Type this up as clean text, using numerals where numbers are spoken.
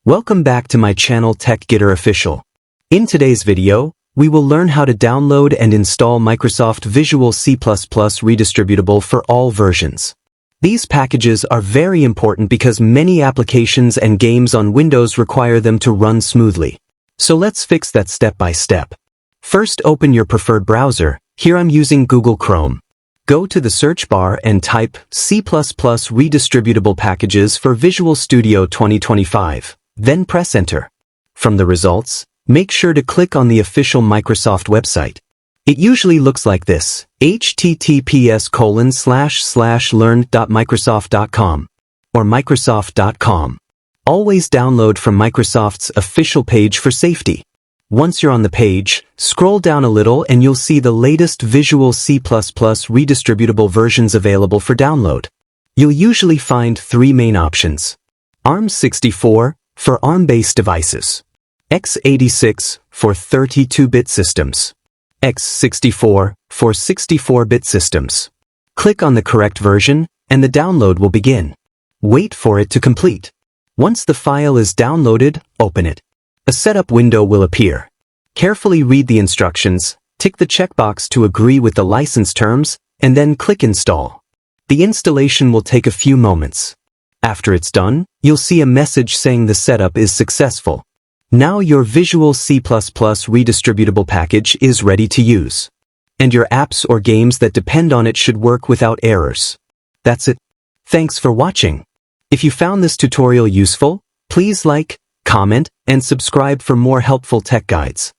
Welcome back to my channel TechGetter Official. In today's video, we will learn how to download and install Microsoft VisualC++ Redistributable for all versions. These packages are very important because many applications and games on Windows require them to run smoothly. So let's fix that step by step. First, open your preferred browser. Here I'm using Google Chrome. Go to the search bar and type C++ Redistributable Packages for Visual Studio 2025. Then press Enter. From the results, make sure to click on the official Microsoft website. It usually looks like this: https://learn.microsoft.com or microsoft.com. Always download from Microsoft's official page for safety. Once you're on the page, scroll down a little and you'll see the latest VisualC++ Redistributable versions available for download. You'll usually find three main options: ARM64 for ARM-based devices, x86 for 32-bit systems, x64 for 64-bit systems. Click on the correct version, and the download will begin. Wait for it to complete. Once the file is downloaded, open it. A setup window will appear. Carefully read the instructions, tick the checkbox to agree with the license terms, and then click Install. The installation will take a few moments. After it's done, you'll see a message saying the setup is successful. Now your VisualC++ Redistributable package is ready to use. And your apps or games that depend on it should work without errors. That's it. Thanks for watching. If you found this tutorial useful, please like, comment, and subscribe for more helpful tech guides.